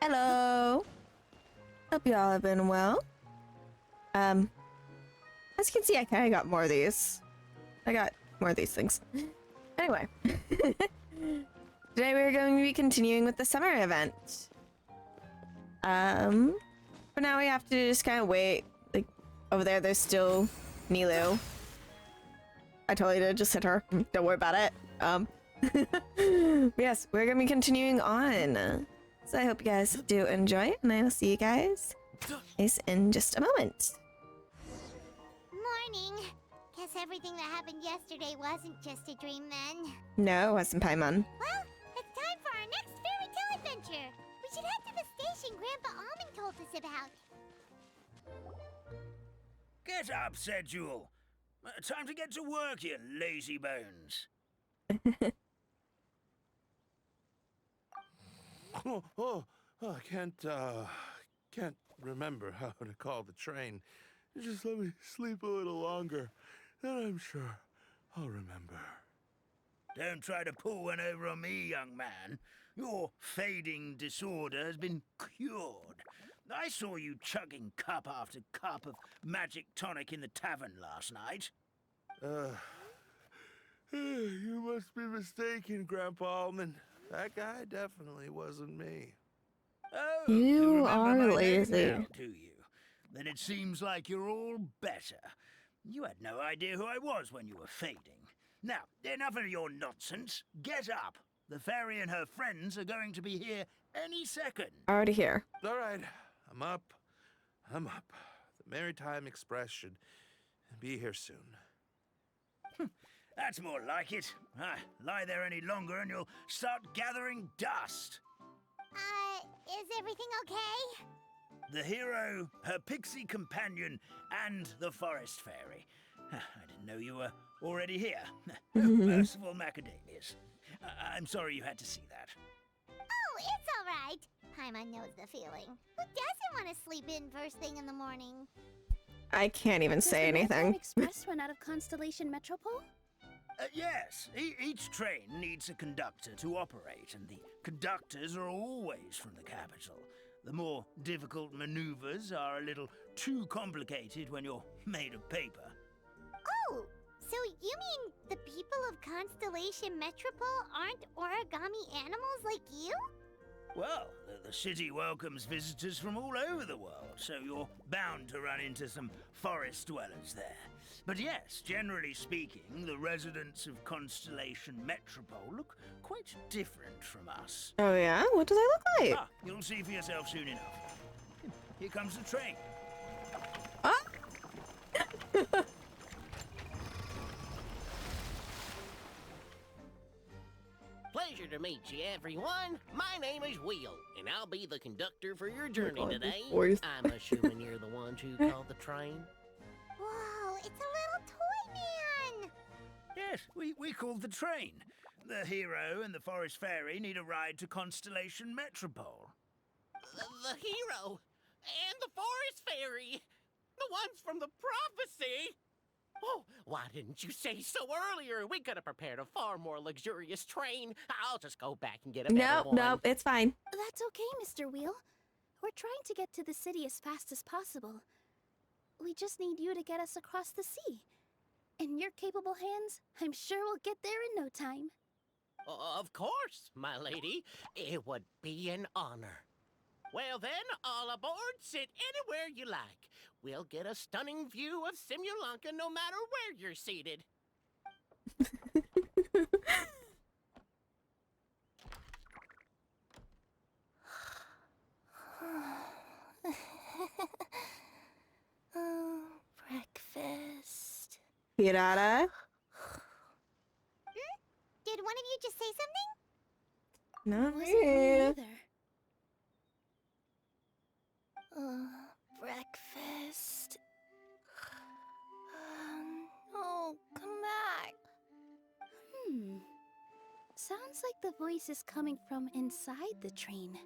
Hello. Hope you all have been well. As you can see, I kind of got more of these. I got more of these things. Anyway, today we're going to be continuing with the summer event. For now we have to just kind of wait. Like over there's still Nilu. I totally did just hit her. Don't worry about it. Yes, we're gonna be continuing on. So I hope you guys do enjoy it, and I will see you guys in just a moment. Morning. Guess everything that happened yesterday wasn't just a dream then. No, it wasn't Paimon. Well, it's time for our next fairy tale adventure. We should head to the station Grandpa Almond told us about. Get up, said Jewel. Time to get to work, you lazy bones. I can't remember how to call the train. Just let me sleep a little longer, then I'm sure I'll remember. Don't try to pull one over on me, young man. Your fading disorder has been cured. I saw you chugging cup after cup of magic tonic in the tavern last night. You must be mistaken, Grandpa Almond. That guy definitely wasn't me. Oh, You remember are my name lazy. now, do you? Then it seems like you're all better. You had no idea who I was when you were fading. Now, enough of your nonsense. Get up. The fairy and her friends are going to be here any second. Already here. All right, I'm up. The Maritime Express should be here soon. That's more like it. Lie there any longer and you'll start gathering dust. Is everything okay? The hero, her pixie companion, and the forest fairy. I didn't know you were already here. Merciful macadamias. I'm sorry you had to see that. Oh, it's all right. Paimon knows the feeling. Who doesn't want to sleep in first thing in the morning? I can't even say Does the anything. Maritime Express run out of Constellation Metropole? Yes, each train needs a conductor to operate, and the conductors are always from the capital. The more difficult maneuvers are a little too complicated when you're made of paper. Oh, so you mean the people of Constellation Metropole aren't origami animals like you? Well, the city welcomes visitors from all over the world, so you're bound to run into some forest dwellers there. But yes, generally speaking, the residents of Constellation Metropole look quite different from us. Oh yeah? What do they look like? You'll see for yourself soon enough. Here comes the train. Ah! Pleasure to meet you, everyone. My name is Will, and I'll be the conductor for your journey God, today. this voice. I'm assuming you're the ones who called the train. Whoa, it's a little toy man! Yes, we called the train. The hero and the forest fairy need a ride to Constellation Metropole. The hero and the forest fairy, the ones from the prophecy. Oh, why didn't you say so earlier? We could have prepared a far more luxurious train. I'll just go back and get a better one. No, it's fine. That's okay, Mr. Wheel. We're trying to get to the city as fast as possible. We just need you to get us across the sea. In your capable hands, I'm sure we'll get there in no time. Of course, my lady. It would be an honor. Well then, all aboard, sit anywhere you like. We'll get a stunning view of Simulanka no matter where you're seated. Breakfast. Pirata? Did one of you just say something? Not Wasn't me me. either. Breakfast. Oh, come back. Sounds like the voice is coming from inside the train.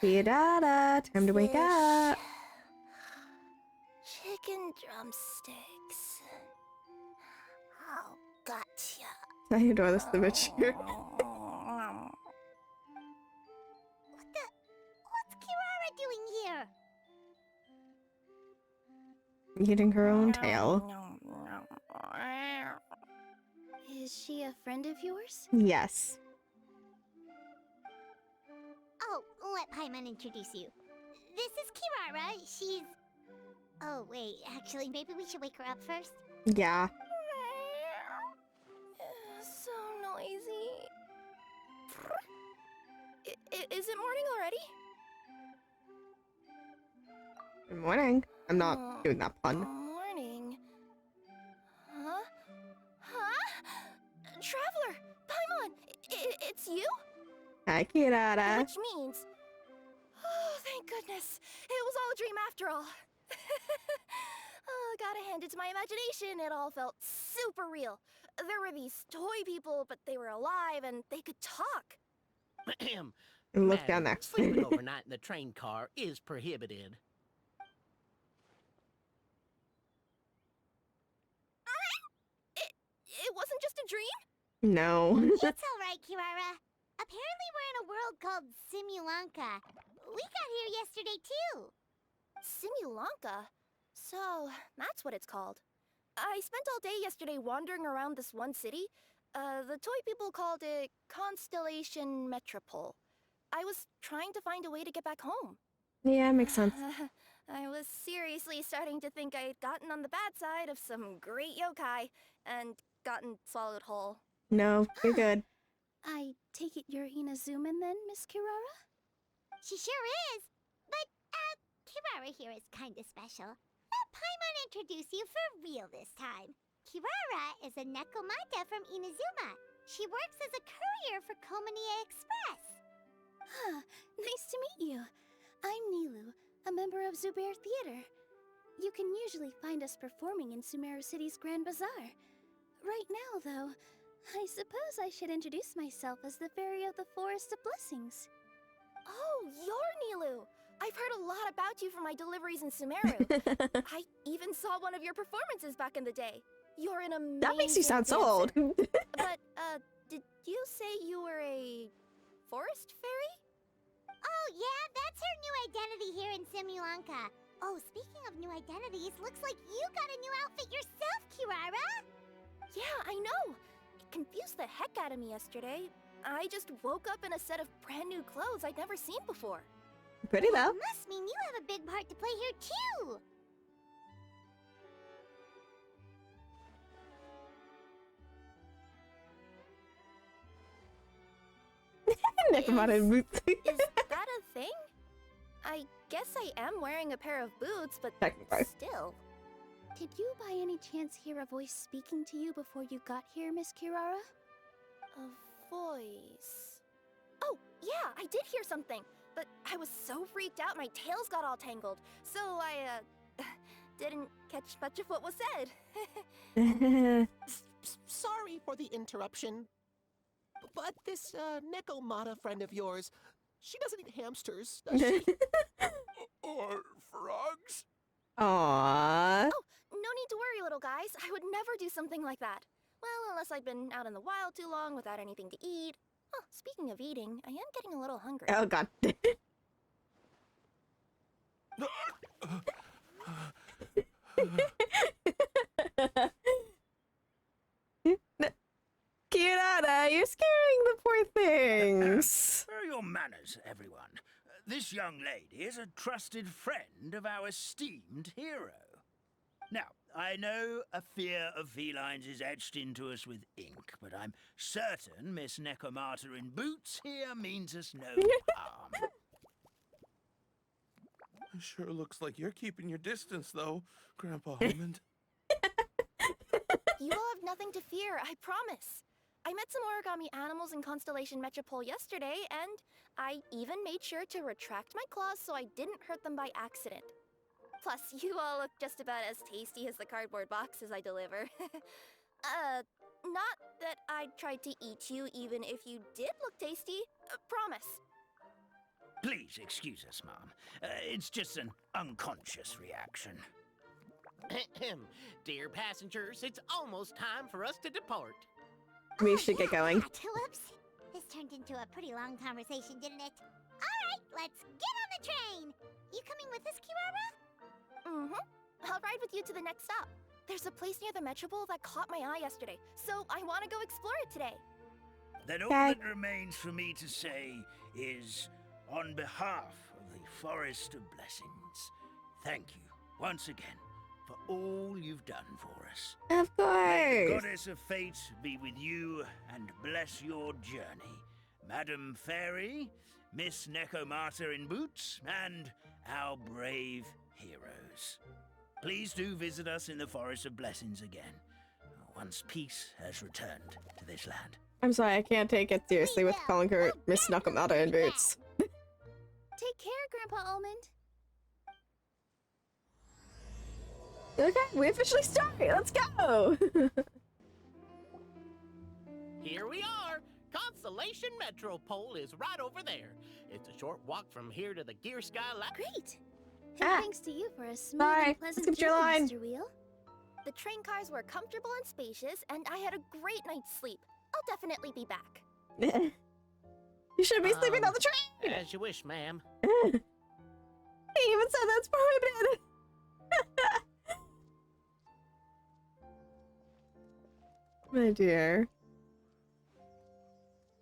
Pirata, time to wake up. Chicken drumsticks. Oh, gotcha. I adore this image here. eating her own tail. Is she a friend of yours? Yes. Oh, let Paimon introduce you. This is Kirara. She's... Oh, wait. Actually, maybe we should wake her up first. Yeah. So noisy. Is it morning already? Good morning. I'm not doing that pun. Morning. Huh? Huh? Traveler! Paimon! It's you? Hi, Kirara. Which means... Oh, thank goodness. It was all a dream after all. Oh, gotta hand it to my imagination. It all felt super real. There were these toy people, but they were alive and they could talk. Look down there. Sleeping overnight in the train car is prohibited. It wasn't just a dream? No. It's all right, Kirara. Apparently we're in a world called Simulanka. We got here yesterday, too. Simulanka? So, that's what it's called. I spent all day yesterday wandering around this one city. The toy people called it Constellation Metropole. I was trying to find a way to get back home. Yeah, makes sense. I was seriously starting to think I'd gotten on the bad side of some great yokai and gotten swallowed whole. No, you're good. I take it you're Inazuman then, Miss Kirara? She sure is. But, Kirara here is kind of special. Let Paimon introduce you for real this time. Kirara is a Nekomata from Inazuma. She works as a courier for Komanie Express. Huh, nice to meet you. I'm Nilu, a member of Zubair Theater. You can usually find us performing in Sumeru City's Grand Bazaar. Right now, though, I suppose I should introduce myself as the Fairy of the Forest of Blessings. Oh, you're Nilu! I've heard a lot about you from my deliveries in Sumeru. I even saw one of your performances back in the day. You're an amazing That makes you sound so old. But, did you say you were a forest fairy? Oh, yeah, that's her new identity here in Simulanka. Oh, speaking of new identities, looks like you got a new outfit yourself, Kirara. Yeah, I know. It confused the heck out of me yesterday. I just woke up in a set of brand new clothes I'd never seen before. Pretty though. That must mean you have a big part to play here, too. Nekomata boots. Is that a thing? I guess I am wearing a pair of boots, but Technically. still. Did you by any chance hear a voice speaking to you before you got here, Miss Kirara? A voice... Oh, yeah, I did hear something, but I was so freaked out my tails got all tangled, so I, didn't catch much of what was said. Sorry for the interruption. But this, Nekomata friend of yours, she doesn't eat hamsters, does she? Or frogs? Aww. Oh, no need to worry, little guys. I would never do something like that. Well, unless I'd been out in the wild too long without anything to eat. Oh, speaking of eating, I am getting a little hungry. Oh god. Kirara, you're scaring the poor things. Where are your manners, everyone? This young lady is a trusted friend of our esteemed hero. Now, I know a fear of felines is etched into us with ink, but I'm certain Miss Nekomata in boots here means us no harm. It sure looks like you're keeping your distance, though, Grandpa Hammond. You will have nothing to fear, I promise. I met some origami animals in Constellation Metropole yesterday, and I even made sure to retract my claws so I didn't hurt them by accident. Plus, you all look just about as tasty as the cardboard boxes I deliver. Not that I tried to eat you even if you did look tasty. Promise. Please excuse us, Mom. It's just an unconscious reaction. Dear passengers, it's almost time for us to depart. We should get going. Whoops. This turned into a pretty long conversation, didn't it? All right, let's get on the train. You coming with us, Kirara? Mm-hmm. I'll ride with you to the next stop. There's a place near the Metropole that caught my eye yesterday, so I want to go explore it today. Then all Okay. that remains for me to say is, on behalf of the Forest of Blessings, thank you once again for all you've done for us. Of May the course. goddess of fate be with you and bless your journey, Madam Fairy, Miss Necomata in boots, and our brave heroes. Please do visit us in the Forest of Blessings again, once peace has returned to this land. I'm sorry, I can't take it seriously with calling her Miss Nakamata in boots. Take care, Grandpa Almond. Okay, we officially start. Let's go. Here we are. Constellation Metropole is right over there. It's a short walk from here to the Gear Sky Ladder. Great. And Ah. thanks to you for a smooth Sorry, and pleasant skipped your journey, line. Mr. Wheel. The train cars were comfortable and spacious, and I had a great night's sleep. I'll definitely be back. You should be sleeping on the train. As you wish, ma'am. He even said that's prohibited. My dear.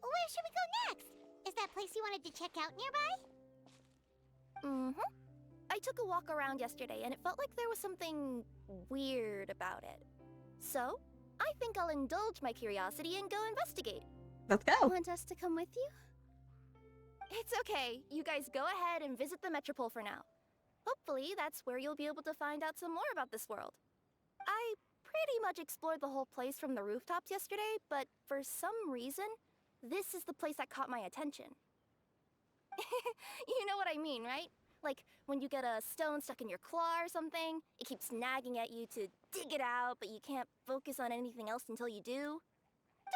Where should we go next? Is that place you wanted to check out nearby? Mm-hmm. I took a walk around yesterday, and it felt like there was something weird about it. So, I think I'll indulge my curiosity and go investigate. Let's go. Want us to come with you? It's okay. You guys go ahead and visit the Metropole for now. Hopefully, that's where you'll be able to find out some more about this world. I pretty much explored the whole place from the rooftops yesterday, but for some reason, this is the place that caught my attention. You know what I mean, right? Like, when you get a stone stuck in your claw or something, it keeps nagging at you to dig it out, but you can't focus on anything else until you do.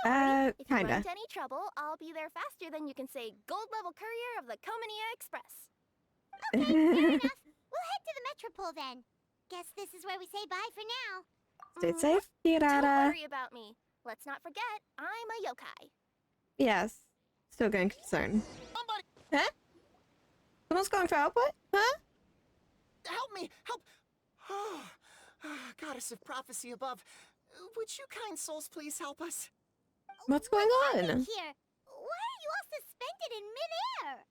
Don't worry, if you run Kinda. into any trouble, I'll be there faster than you can say gold level courier of the Comania Express. Fair enough. We'll head to the Metropole then. Guess this is where we say bye for now. Stay Mhm. safe, Don't Kirara. worry about me. Let's not forget, I'm a yokai. Yes. Still getting concerned. Somebody Huh? Someone's going for output? Huh? Help me! Help! Goddess of prophecy above, would you kind souls please help us? What's going on? Here, why are you all suspended in midair?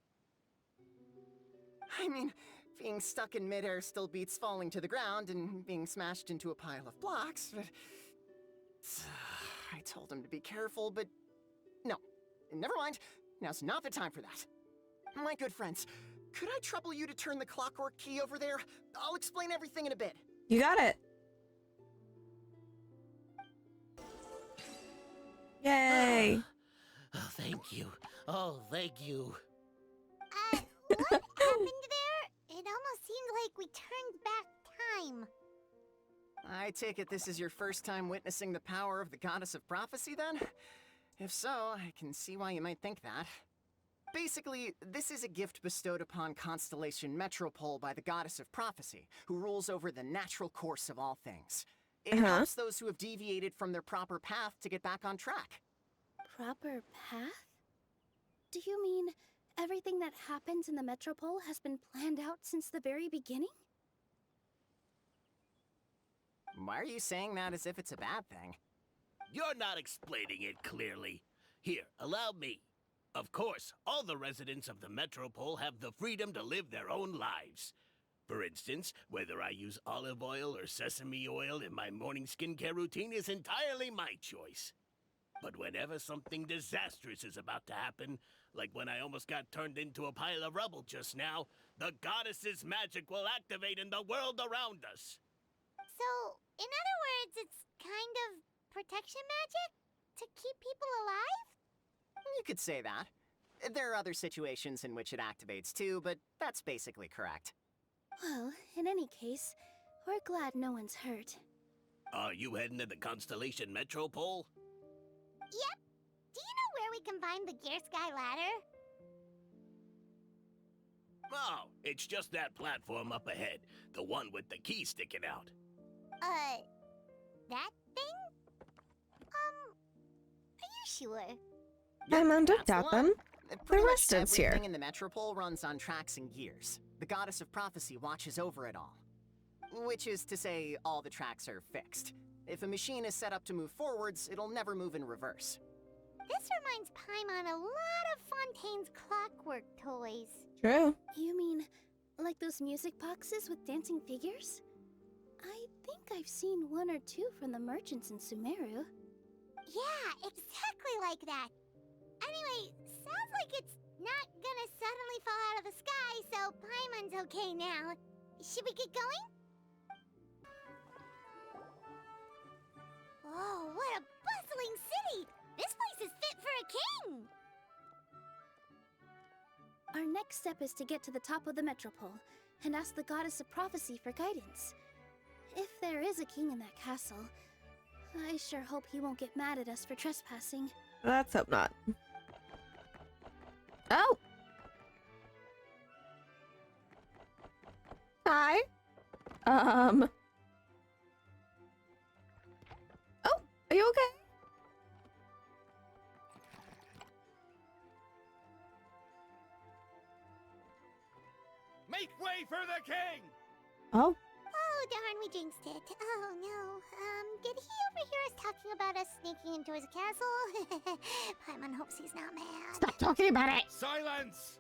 I mean, being stuck in midair still beats falling to the ground and being smashed into a pile of blocks, but... I told him to be careful, but... No, never mind. Now's not the time for that. My good friends, could I trouble you to turn the clockwork key over there? I'll explain everything in a bit. You got it. Yay. Oh, thank you. Oh, thank you. What happened there? It almost seemed like we turned back time. I take it this is your first time witnessing the power of the Goddess of Prophecy, then? If so, I can see why you might think that. Basically, this is a gift bestowed upon Constellation Metropole by the Goddess of Prophecy, who rules over the natural course of all things. It helps those who have deviated from their proper path to get back on track. Proper path? Do you mean everything that happens in the Metropole has been planned out since the very beginning? Why are you saying that as if it's a bad thing? You're not explaining it clearly. Here, allow me. Of course, all the residents of the Metropole have the freedom to live their own lives. For instance, whether I use olive oil or sesame oil in my morning skincare routine is entirely my choice. But whenever something disastrous is about to happen, like when I almost got turned into a pile of rubble just now, the goddess's magic will activate in the world around us. So, in other words, it's kind of protection magic? To keep people alive? You could say that. There are other situations in which it activates too, but that's basically correct. Well, in any case, we're glad no one's hurt. Are you heading to the Constellation Metropole? Yep. Do you know where we can find the Gear Sky Ladder? Oh, it's just that platform up ahead. The one with the key sticking out. That thing? Are you sure? I'm under That's the doubt one. them. Pretty much residents here. everything in the Metropole runs on tracks and gears. The Goddess of Prophecy watches over it all. Which is to say, all the tracks are fixed. If a machine is set up to move forwards, it'll never move in reverse. This reminds Paimon a lot of Fontaine's clockwork toys. True. You mean like those music boxes with dancing figures? I think I've seen one or two from the merchants in Sumeru. Yeah, exactly like that. Anyway, sounds like it's not gonna suddenly fall out of the sky, so Paimon's okay now. Should we get going? Whoa, what a bustling city! This place is fit for a king! Our next step is to get to the top of the metropole and ask the goddess of prophecy for guidance. If there is a king in that castle, I sure hope he won't get mad at us for trespassing. Let's hope not. Oh! Hi. Oh, are you okay? Make way for the king! Oh. Oh, darn, we jinxed it. Oh, no. Did he overhear us talking about us sneaking into his castle? Paimon hopes he's not mad. Stop talking about it! Silence!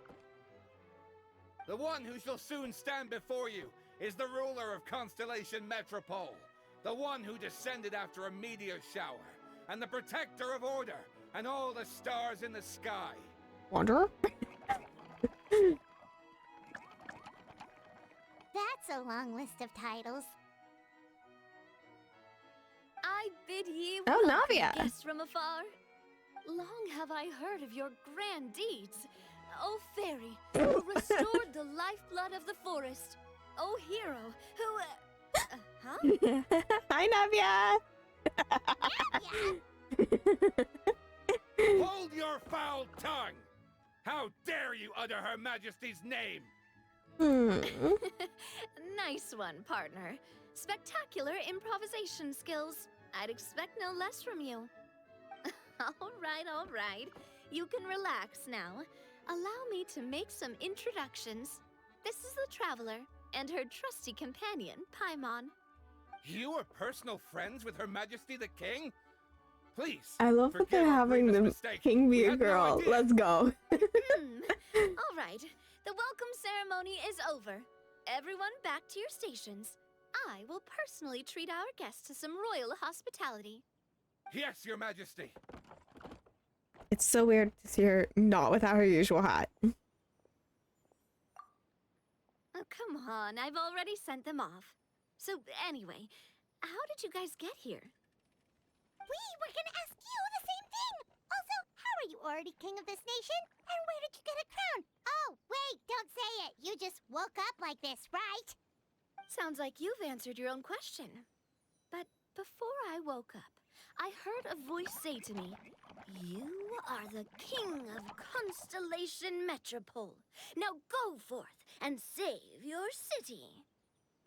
The one who shall soon stand before you is the ruler of Constellation Metropole, the one who descended after a meteor shower, and the protector of order and all the stars in the sky. Wanderer? That's a long list of titles. I bid ye Oh, welcome, Navia. guests from afar. Long have I heard of your grand deeds. O fairy, who restored the lifeblood of the forest. O hero, who... huh? Hi, Navia! Hold your foul tongue! How dare you utter Her Majesty's name? Nice one, partner. Spectacular improvisation skills. I'd expect no less from you. All right. You can relax now. Allow me to make some introductions. This is the Traveler, and her trusty companion, Paimon. You are personal friends with Her Majesty the King? Please. I love that forgive they're our having grievous the mistake. king be We a had no girl. idea. Let's go. All right. The welcome ceremony is over. Everyone back to your stations. I will personally treat our guests to some royal hospitality. Yes, Your Majesty. It's so weird to see her not without her usual hat. Oh, come on. I've already sent them off. So, anyway, how did you guys get here? We were gonna ask you the same thing! Also, how are you already king of this nation? And where did you get a crown? Oh, wait, don't say it! You just woke up like this, right? Sounds like you've answered your own question. But before I woke up, I heard a voice say to me, "You are the king of Constellation Metropole. Now go forth and save your city."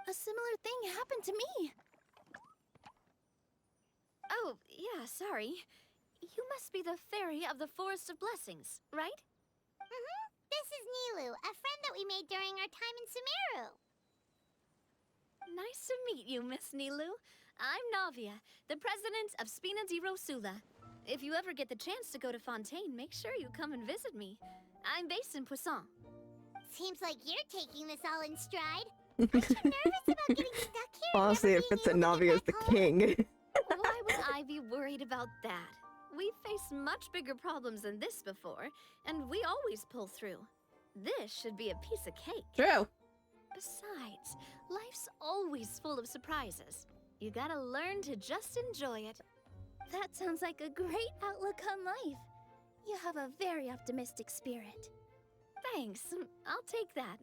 A similar thing happened to me. Oh, yeah, sorry. You must be the fairy of the Forest of Blessings, right? This is Nilu, a friend that we made during our time in Sumeru. Nice to meet you, Miss Nilu. I'm Navia, the president of Spina di Rosula. If you ever get the chance to go to Fontaine, make sure you come and visit me. I'm based in Poisson. Seems like you're taking this all in stride. Aren't you nervous about getting stuck here? and Honestly, never it fits being that able to Navi get is the back home? king. Why would I be worried about that? We've faced much bigger problems than this before, and we always pull through. This should be a piece of cake. True. Besides, life's always full of surprises. You gotta learn to just enjoy it. That sounds like a great outlook on life. You have a very optimistic spirit. Thanks, I'll take that.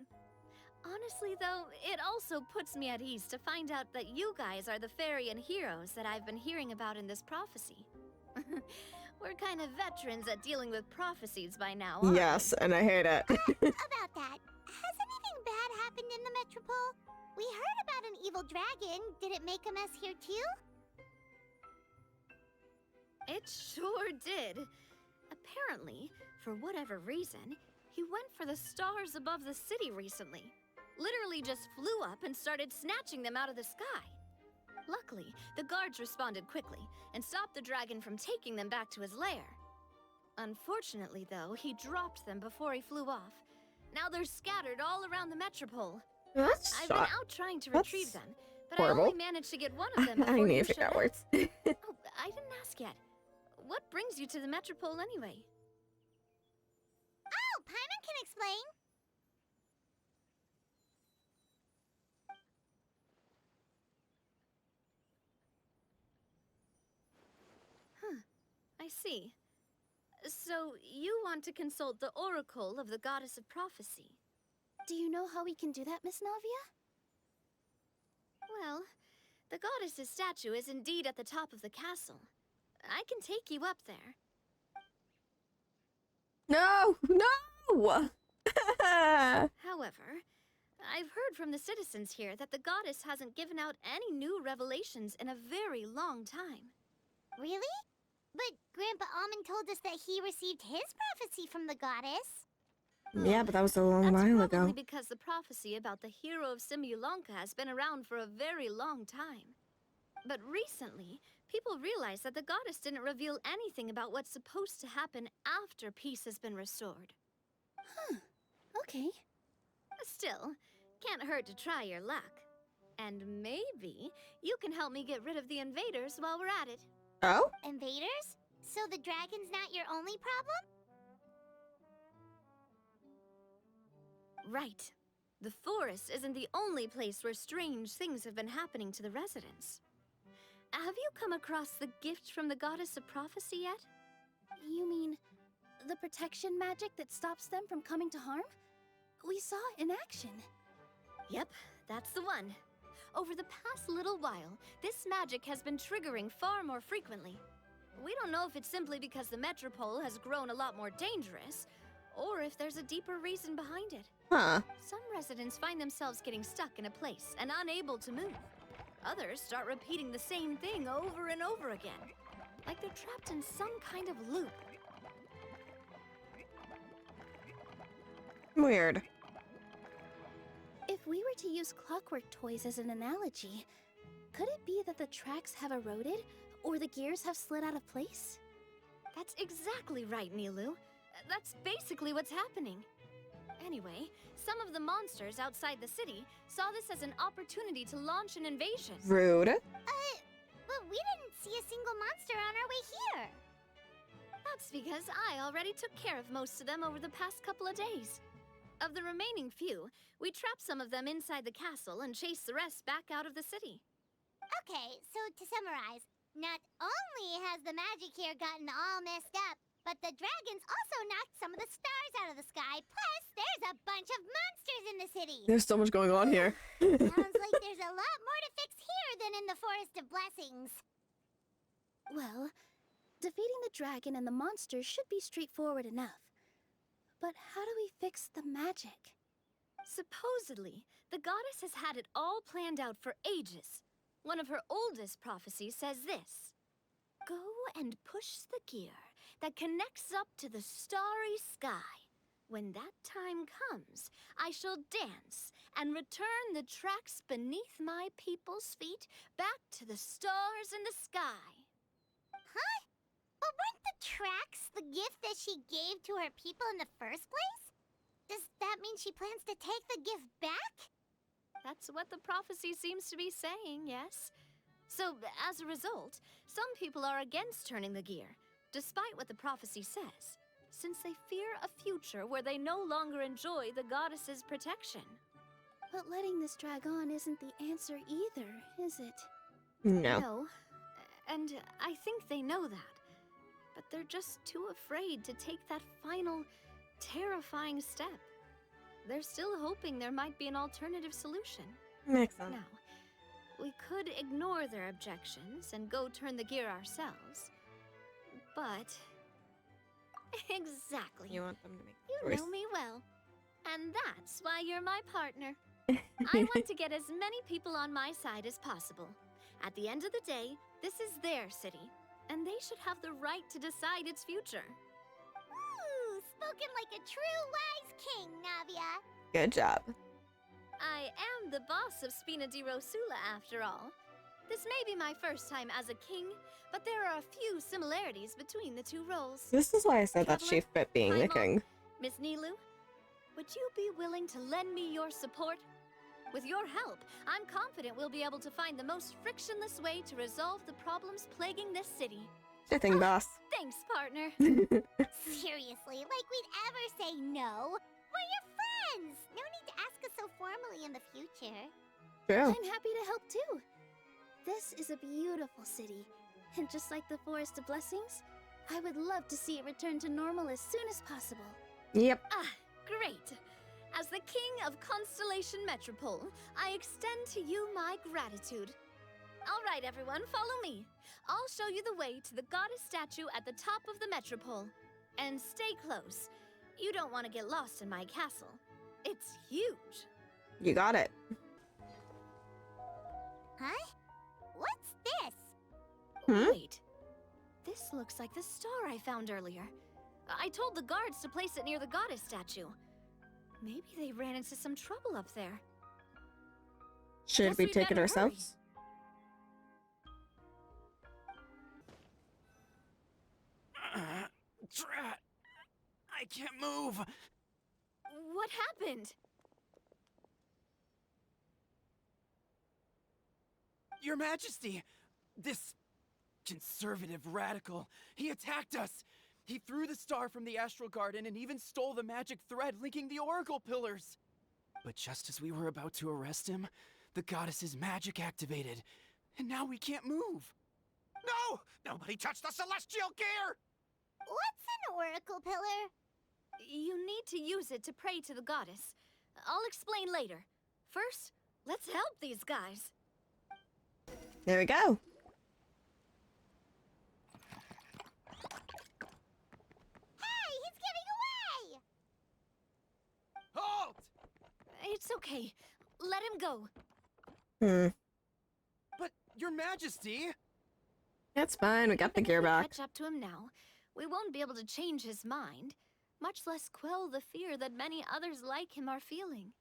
Honestly, though, it also puts me at ease to find out that you guys are the fairy and heroes that I've been hearing about in this prophecy. We're kind of veterans at dealing with prophecies by now, aren't we? Yes, and I hate it. About that, has anything bad happened in the Metropole? We heard about an evil dragon. Did it make a mess here too? It sure did. Apparently, for whatever reason, he went for the stars above the city recently. literally just flew up and started snatching them out of the sky. Luckily, the guards responded quickly and stopped the dragon from taking them back to his lair. Unfortunately, though, he dropped them before he flew off. Now they're scattered all around the metropole. That's I've been out trying to retrieve them, but horrible. I only managed to get one of them I before need you to figure out showed where up. it's. Oh, I didn't ask yet. What brings you to the metropole anyway? Oh, Paimon can explain. I see. So, you want to consult the oracle of the goddess of prophecy? Do you know how we can do that, Miss Navia? Well, the goddess's statue is indeed at the top of the castle. I can take you up there. No! No! However, I've heard from the citizens here that the goddess hasn't given out any new revelations in a very long time. Really? But Grandpa Almond told us that he received his prophecy from the goddess. Yeah, but that was a long That's while probably ago. because the prophecy about the hero of Simulanka has been around for a very long time. But recently, people realized that the goddess didn't reveal anything about what's supposed to happen after peace has been restored. Huh. Okay. Still, can't hurt to try your luck. And maybe you can help me get rid of the invaders while we're at it. Oh? Invaders? So the dragon's not your only problem? Right. The forest isn't the only place where strange things have been happening to the residents. Have you come across the gift from the goddess of prophecy yet? You mean the protection magic that stops them from coming to harm? We saw it in action. Yep, that's the one. Over the past little while, this magic has been triggering far more frequently. We don't know if it's simply because the metropole has grown a lot more dangerous, or if there's a deeper reason behind it. Huh. Some residents find themselves getting stuck in a place and unable to move. Others start repeating the same thing over and over again, like they're trapped in some kind of loop. Weird. If we were to use clockwork toys as an analogy, could it be that the tracks have eroded, or the gears have slid out of place? That's exactly right, Nilu. That's basically what's happening. Anyway, some of the monsters outside the city saw this as an opportunity to launch an invasion. Rude. But we didn't see a single monster on our way here. That's because I already took care of most of them over the past couple of days. Of the remaining few, we trapped some of them inside the castle and chased the rest back out of the city. Okay, so to summarize, not only has the magic here gotten all messed up, but the dragons also knocked some of the stars out of the sky. Plus, there's a bunch of monsters in the city. There's so much going on here. Sounds like there's a lot more to fix here than in the Forest of Blessings. Well, defeating the dragon and the monsters should be straightforward enough. But how do we fix the magic? Supposedly, the goddess has had it all planned out for ages. One of her oldest prophecies says this: "Go and push the gear that connects up to the starry sky. When that time comes, I shall dance and return the tracks beneath my people's feet back to the stars in the sky." Huh? But weren't the tracks the gift that she gave to her people in the first place? Does that mean she plans to take the gift back? That's what the prophecy seems to be saying, yes. So, as a result, some people are against turning the gear, despite what the prophecy says, since they fear a future where they no longer enjoy the goddess's protection. But letting this drag on isn't the answer either, is it? No. No, and I think they know that. But they're just too afraid to take that final, terrifying step. They're still hoping there might be an alternative solution. Makes sense. Now, we could ignore their objections and go turn the gear ourselves. But... Exactly. You want them to make You the choice. know me well. And that's why you're my partner. I want to get as many people on my side as possible. At the end of the day, this is their city, and they should have the right to decide its future. Ooh, spoken like a true wise king, Navia. Good job. I am the boss of Spina di Rosula, after all. This may be my first time as a king, but there are a few similarities between the two roles. This is why I said that she Traveler, fit being the Paimon, king. Miss Nilu, would you be willing to lend me your support? With your help, I'm confident we'll be able to find the most frictionless way to resolve the problems plaguing this city. Sure thing, boss. Thanks, partner. Seriously, like we'd ever say no. We're your friends! No need to ask us so formally in the future. True. I'm happy to help too. This is a beautiful city, and just like the Forest of Blessings, I would love to see it return to normal as soon as possible. Yep. Ah, great. As the king of Constellation Metropole, I extend to you my gratitude. All right, everyone, follow me. I'll show you the way to the goddess statue at the top of the Metropole. And stay close. You don't want to get lost in my castle. It's huge. You got it. Huh? What's this? Hmm? Wait. This looks like the star I found earlier. I told the guards to place it near the goddess statue. Maybe they ran into some trouble up there. Should Guess we we'd take it better ourselves? Drat! I can't move! What happened? Your Majesty! This conservative radical, he attacked us! He threw the star from the Astral Garden and even stole the magic thread linking the Oracle Pillars! But just as we were about to arrest him, the goddess's magic activated, and now we can't move! No! Nobody touched the celestial gear! What's an oracle pillar? You need to use it to pray to the goddess. I'll explain later. First, let's help these guys. There we go. Hey, he's getting away! Halt! It's okay. Let him go. Hmm. But, Your Majesty! That's fine. We got the Even if gear we back. catch up to him now, we won't be able to change his mind, much less quell the fear that many others like him are feeling.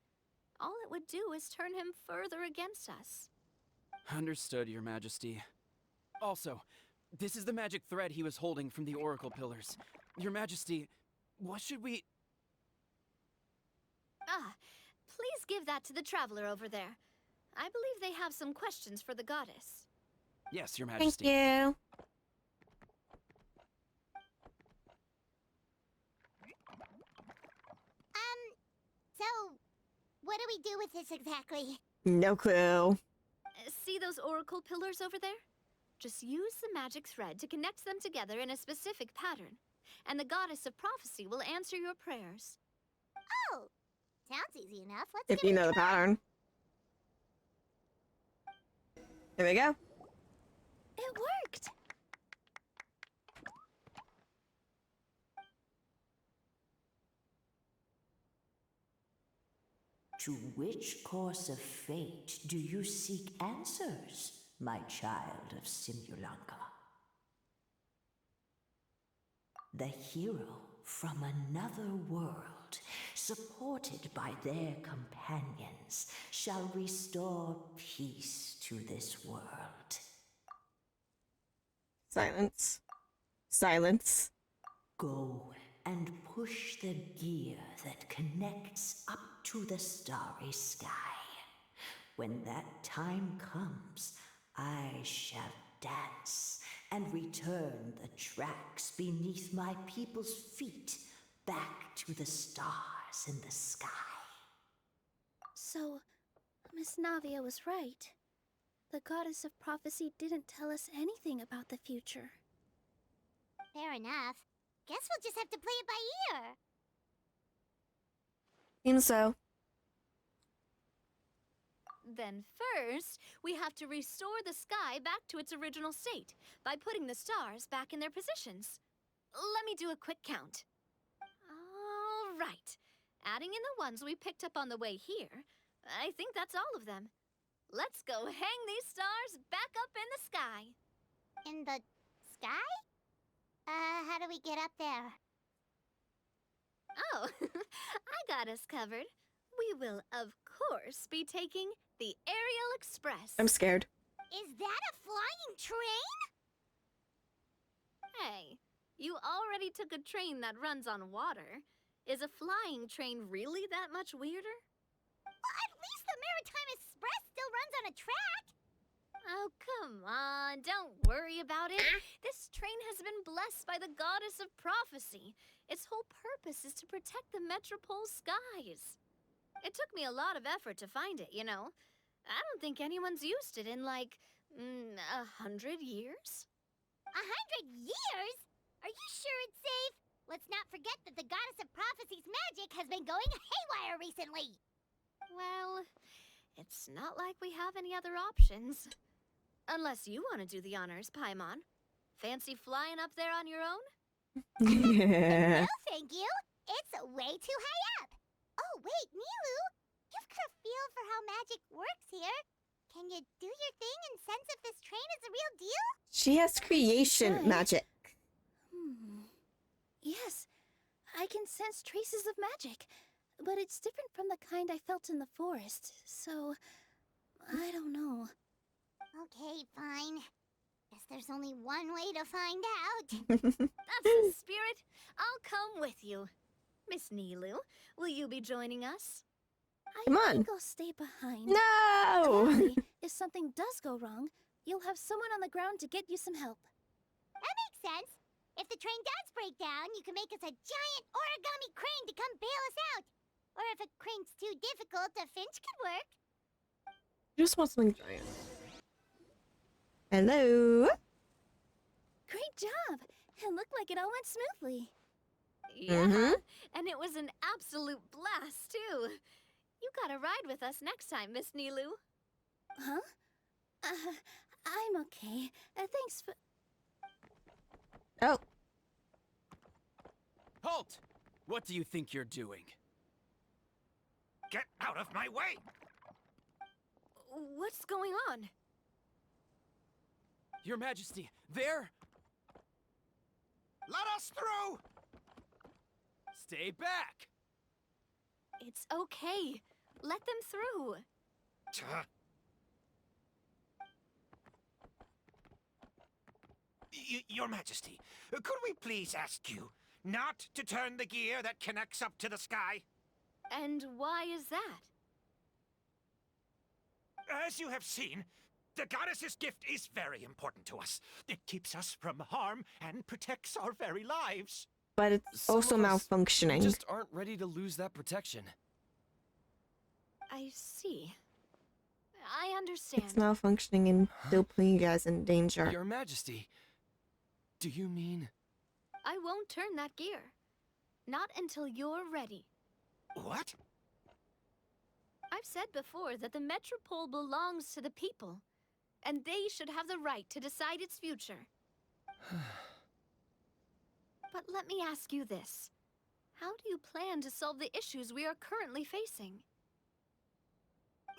All it would do is turn him further against us. Understood, Your Majesty. Also, this is the magic thread he was holding from the Oracle Pillars. Your Majesty, what should we... Ah, please give that to the traveler over there. I believe they have some questions for the goddess. Yes, Your Thank Majesty. you. So, what do we do with this exactly? No clue. See those oracle pillars over there? Just use the magic thread to connect them together in a specific pattern, and the goddess of prophecy will answer your prayers. Oh, sounds easy enough. Let's If give you it know a the try. pattern. There we go. It worked! To which course of fate do you seek answers, my child of Simulanka? The hero from another world, supported by their companions, shall restore peace to this world. Silence. Silence. Go and push the gear that connects up to the starry sky. When that time comes, I shall dance and return the tracks beneath my people's feet back to the stars in the sky. So, Miss Navia was right. The goddess of prophecy didn't tell us anything about the future. Fair enough. Guess we'll just have to play it by ear. Seems so. Then first, we have to restore the sky back to its original state by putting the stars back in their positions. Let me do a quick count. All right. Adding in the ones we picked up on the way here, I think that's all of them. Let's go hang these stars back up in the sky. In the sky? How do we get up there? Oh, I got us covered. We will, of course, be taking the Aerial Express. I'm scared. Is that a flying train? Hey, you already took a train that runs on water. Is a flying train really that much weirder? Well, at least the Maritime Express still runs on a track. Oh, come on, don't worry about it. This train has been blessed by the goddess of prophecy. Its whole purpose is to protect the Metropole skies. It took me a lot of effort to find it, you know. I don't think anyone's used it in, like, 100 years? 100 years? Are you sure it's safe? Let's not forget that the goddess of prophecy's magic has been going haywire recently. Well, it's not like we have any other options. Unless you want to do the honors, Paimon. Fancy flying up there on your own? Yeah. No, thank you. It's way too high up. Oh, wait, Nilu. You've got a feel for how magic works here. Can you do your thing and sense if this train is the real deal? She has creation Right. magic. Yes, I can sense traces of magic, but it's different from the kind I felt in the forest, so I don't know. Okay, fine. Guess there's only one way to find out. That's the spirit. I'll come with you. Miss Nilu, will you be joining us? Come I on. think I'll stay behind. No! That way, if something does go wrong, you'll have someone on the ground to get you some help. That makes sense. If the train does break down, you can make us a giant origami crane to come bail us out. Or if a crane's too difficult, a finch could work. Just want something giant. Hello? Great job! It looked like it all went smoothly. Yeah, and it was an absolute blast, too. You gotta ride with us next time, Miss Nilu. Huh? I'm okay. Thanks for... Oh. Halt! What do you think you're doing? Get out of my way! What's going on? Your Majesty, there! Let us through! Stay back! It's okay. Let them through. Your Majesty, could we please ask you not to turn the gear that connects up to the sky? And why is that? As you have seen, the goddess's gift is very important to us. It keeps us from harm and protects our very lives. But it's Some also of us malfunctioning. just aren't ready to lose that protection. I see. I understand. It's malfunctioning and still putting you guys in danger. Your Majesty, do you mean... I won't turn that gear. Not until you're ready. What? I've said before that the Metropole belongs to the people, and they should have the right to decide its future. But let me ask you this. How do you plan to solve the issues we are currently facing?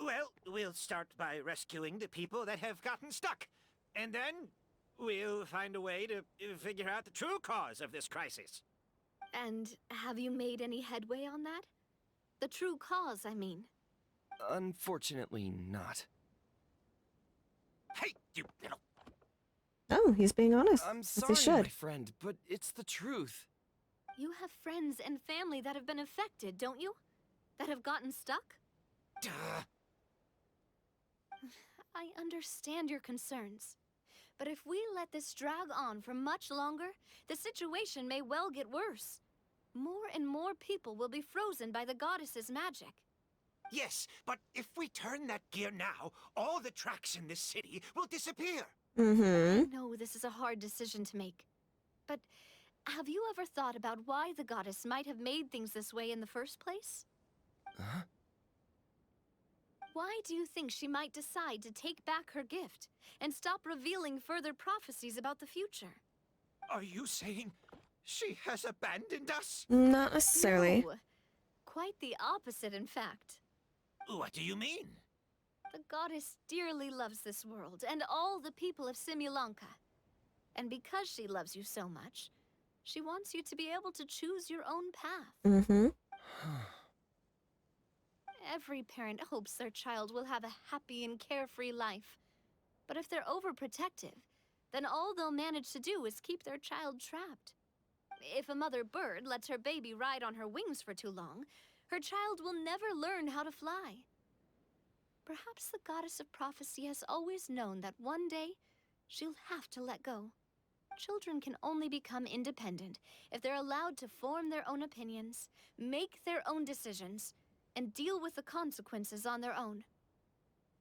Well, we'll start by rescuing the people that have gotten stuck. And then we'll find a way to figure out the true cause of this crisis. And have you made any headway on that? The true cause, I mean. Unfortunately not. Hey, you little... Oh, he's being honest. I'm As he sorry, should. my friend, but it's the truth. You have friends and family that have been affected, don't you? That have gotten stuck? Duh. I understand your concerns. But if we let this drag on for much longer, the situation may well get worse. More and more people will be frozen by the goddess's magic. Yes, but if we turn that gear now, all the tracks in this city will disappear. Mm-hmm. I know this is a hard decision to make. But have you ever thought about why the goddess might have made things this way in the first place? Huh? Why do you think she might decide to take back her gift and stop revealing further prophecies about the future? Are you saying she has abandoned us? Not necessarily. No. Quite the opposite, in fact. What do you mean? The goddess dearly loves this world and all the people of Simulanka. And because she loves you so much, she wants you to be able to choose your own path. Mm-hmm. Every parent hopes their child will have a happy and carefree life. But if they're overprotective, then all they'll manage to do is keep their child trapped. If a mother bird lets her baby ride on her wings for too long, her child will never learn how to fly. Perhaps the goddess of prophecy has always known that one day she'll have to let go. Children can only become independent if they're allowed to form their own opinions, make their own decisions, and deal with the consequences on their own.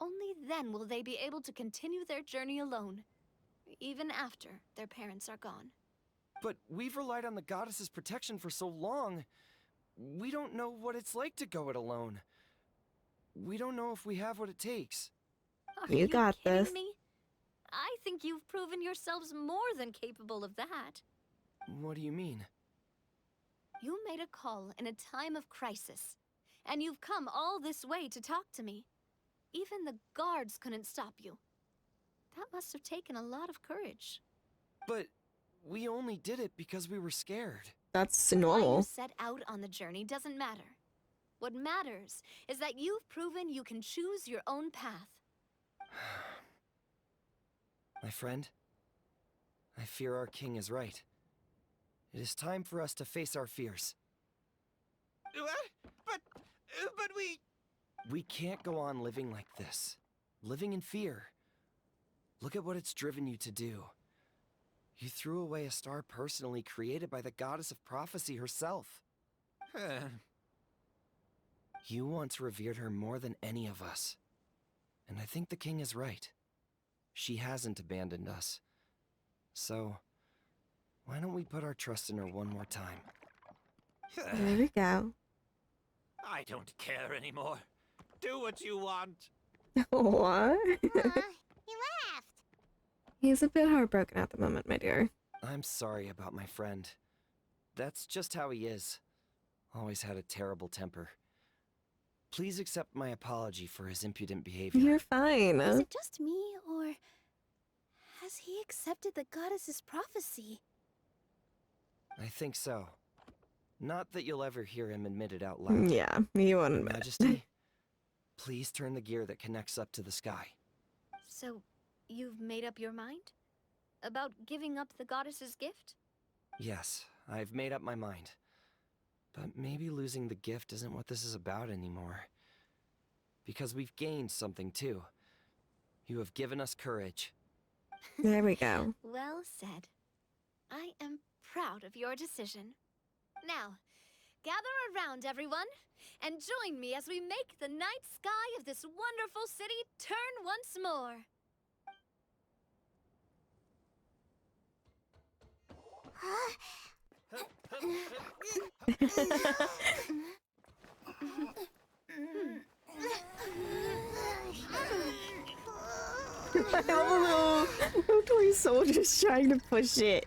Only then will they be able to continue their journey alone, even after their parents are gone. But we've relied on the goddess's protection for so long. We don't know what it's like to go it alone. We don't know if we have what it takes. Are You got kidding this. me? I think you've proven yourselves more than capable of that. What do you mean? You made a call in a time of crisis, and you've come all this way to talk to me. Even the guards couldn't stop you. That must have taken a lot of courage. But we only did it because we were scared. That's Why you normal. set out on the journey doesn't matter. What matters is that you've proven you can choose your own path. My friend, I fear our king is right. It is time for us to face our fears. What? But we... We can't go on living like this. Living in fear. Look at what it's driven you to do. You threw away a star personally created by the goddess of prophecy herself. You once revered her more than any of us. And I think the king is right. She hasn't abandoned us. So, why don't we put our trust in her one more time? There we go. I don't care anymore. Do what you want. What? He laughed. He's a bit heartbroken at the moment, my dear. I'm sorry about my friend. That's just how he is. Always had a terrible temper. Please accept my apology for his impudent behavior. You're fine. Is it just me, or has he accepted the goddess's prophecy? I think so. Not that you'll ever hear him admit it out loud. Yeah, you won't Your admit it. Majesty, please turn the gear that connects up to the sky. So, you've made up your mind? About giving up the goddess's gift? Yes, I've made up my mind. But maybe losing the gift isn't what this is about anymore. Because we've gained something too. You have given us courage. There we go. Well said. I am proud of your decision. Now, gather around, everyone, and join me as we make the night sky of this wonderful city turn once more. Oh no! Toy soldier's trying to push it.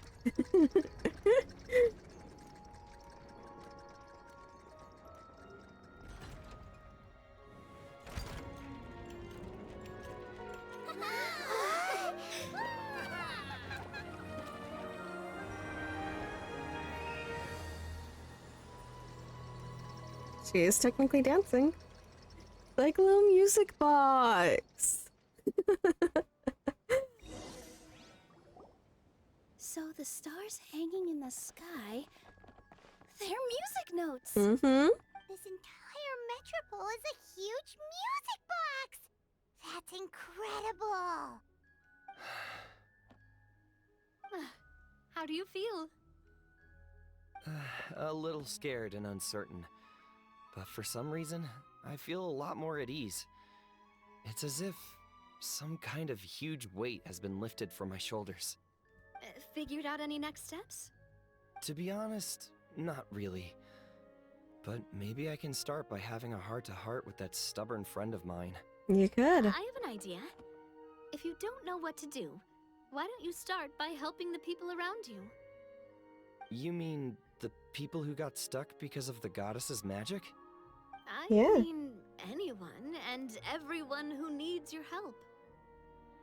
She is technically dancing. Like a little music box. So the stars hanging in the sky, they're music notes. Mm-hmm. This entire metropole is a huge music box! That's incredible! How do you feel? A little scared and uncertain. But for some reason, I feel a lot more at ease. It's as if some kind of huge weight has been lifted from my shoulders. Figured out any next steps? To be honest, not really. But maybe I can start by having a heart-to-heart with that stubborn friend of mine. You could. I have an idea. If you don't know what to do, why don't you start by helping the people around you? You mean the people who got stuck because of the goddess's magic? I Yeah. mean anyone and everyone who needs your help.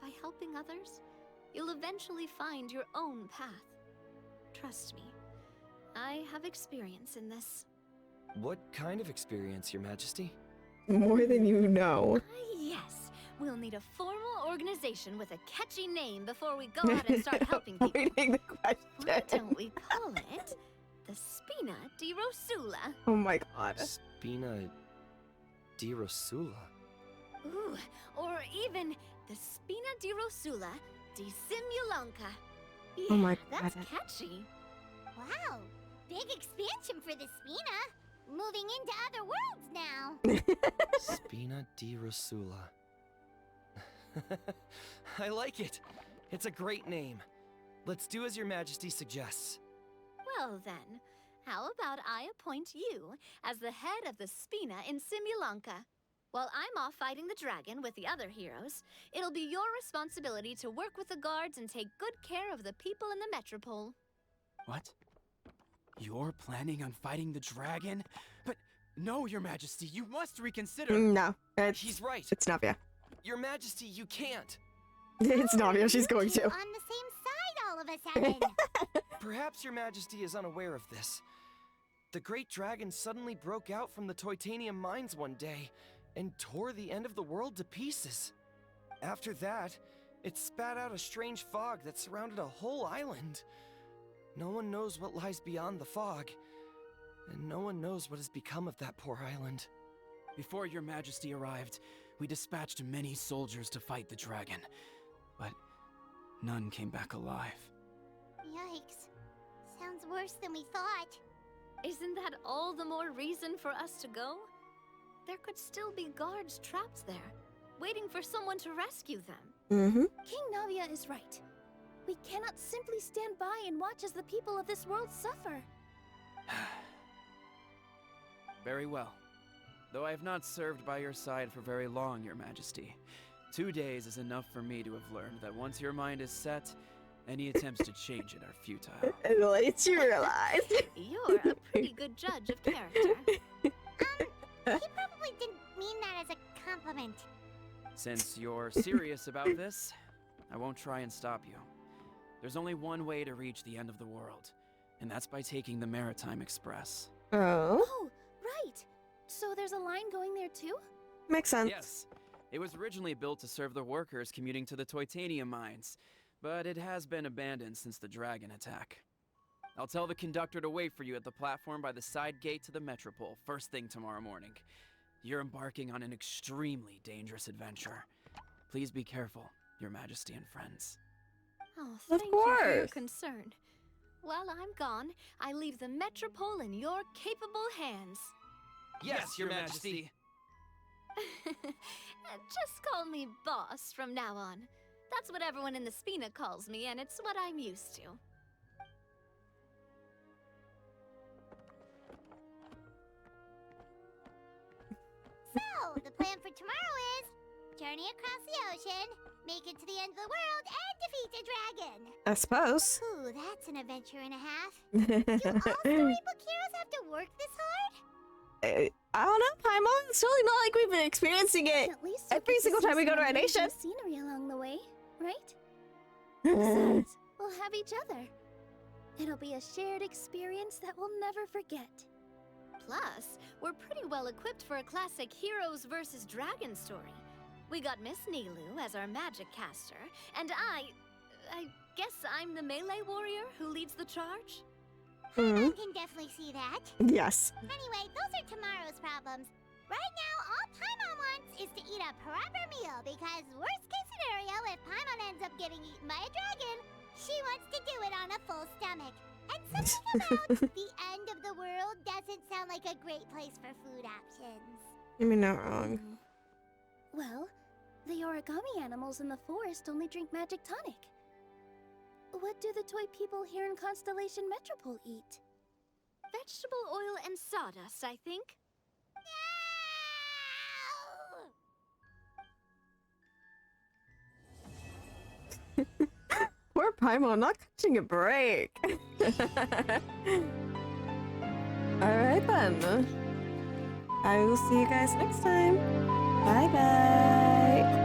By helping others, you'll eventually find your own path. Trust me, I have experience in this. What kind of experience, Your Majesty? More than you know. Yes. We'll need a formal organization with a catchy name before we go out and start helping people. Avoiding the What question. don't we call it? The Spina di Rosula. Oh my god. Spina di Rosula. Ooh, or even the Spina di Rosula di Simulanka. Yeah, Oh my that's God. catchy. Wow, big expansion for the Spina. Moving into other worlds now. Spina di Rosula. I like it. It's a great name. Let's do as Your Majesty suggests. Well then, how about I appoint you as the head of the Spina in Simulanka? While I'm off fighting the dragon with the other heroes, it'll be your responsibility to work with the guards and take good care of the people in the metropole. What? You're planning on fighting the dragon? But no, Your Majesty, you must reconsider. No, He's right. it's Navia. Your Majesty, you can't. It's Navia, she's going You two to. on the same side all of a sudden. Perhaps Your Majesty is unaware of this. The great dragon suddenly broke out from the Titanium mines one day and tore the end of the world to pieces. After that, it spat out a strange fog that surrounded a whole island. No one knows what lies beyond the fog, and no one knows what has become of that poor island. Before Your Majesty arrived, we dispatched many soldiers to fight the dragon, but none came back alive. Yikes. Sounds worse than we thought. Isn't that all the more reason for us to go? There could still be guards trapped there, waiting for someone to rescue them. Mm-hmm. King Navia is right. We cannot simply stand by and watch as the people of this world suffer. Very well. Though I have not served by your side for very long, Your Majesty. 2 days is enough for me to have learned that once your mind is set, any attempts to change it are futile. It lets you realize. You're a pretty good judge of character. He probably didn't mean that as a compliment. Since you're serious about this, I won't try and stop you. There's only one way to reach the end of the world, and that's by taking the Maritime Express. Oh, Oh, right. So there's a line going there too? makes sense. Yes, it was originally built to serve the workers commuting to the Titanium mines, but it has been abandoned since the dragon attack. I'll tell the conductor to wait for you at the platform by the side gate to the Metropole first thing tomorrow morning. You're embarking on an extremely dangerous adventure. Please be careful, Your Majesty and friends. Oh, Of thank you for your course. concern. While I'm gone, I leave the Metropole in your capable hands. Yes, Your Majesty. Just call me boss from now on. That's what everyone in the Spina calls me, and it's what I'm used to. So, the plan for tomorrow is journey across the ocean, make it to the end of the world, and defeat a dragon. I suppose. Ooh, that's an adventure and a half. Do all storybook heroes have to work this hard? I don't know, Paimon. It's totally not like we've been experiencing it At least you every get to single see time we go some to our amazing nation. scenery along the way, right? Besides, we'll have each other. It'll be a shared experience that we'll never forget. Plus, we're pretty well equipped for a classic heroes versus dragon story. We got Miss Nilu as our magic caster, and I guess I'm the melee warrior who leads the charge? I can definitely see that. Yes. Anyway, those are tomorrow's problems. Right now, all Paimon wants is to eat a proper meal because worst case scenario, if Paimon ends up getting eaten by a dragon, she wants to do it on a full stomach. And something about the end of the world doesn't sound like a great place for food options. I mean, not wrong. Well, the origami animals in the forest only drink magic tonic. What do the toy people here in Constellation Metropole eat? Vegetable oil and sawdust, I think. Poor Paimon, not catching a break. Alright then. I will see you guys next time. Bye bye.